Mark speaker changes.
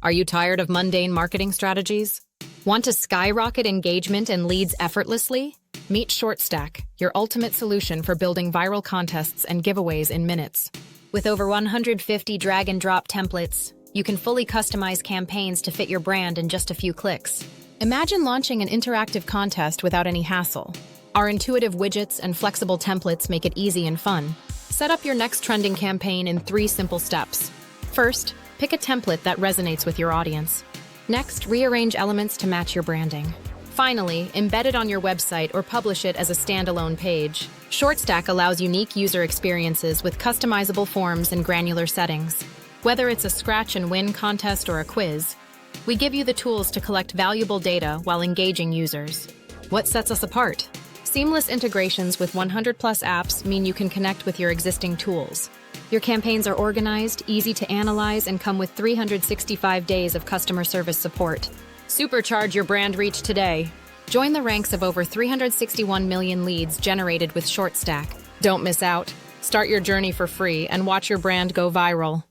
Speaker 1: Are you tired of mundane marketing strategies? Want to skyrocket engagement and leads effortlessly? Meet ShortStack, your ultimate solution for building viral contests and giveaways in minutes. With over 150 drag-and-drop templates, you can fully customize campaigns to fit your brand in just a few clicks. Imagine launching an interactive contest without any hassle. Our intuitive widgets and flexible templates make it easy and fun. Set up your next trending campaign in 3 simple steps. First, pick a template that resonates with your audience. Next, rearrange elements to match your branding. Finally, embed it on your website or publish it as a standalone page. ShortStack allows unique user experiences with customizable forms and granular settings. Whether it's a scratch-and-win contest or a quiz, we give you the tools to collect valuable data while engaging users. What sets us apart? Seamless integrations with 100-plus apps mean you can connect with your existing tools. Your campaigns are organized, easy to analyze, and come with 365 days of customer service support. Supercharge your brand reach today. Join the ranks of over 361 million leads generated with ShortStack. Don't miss out. Start your journey for free and watch your brand go viral.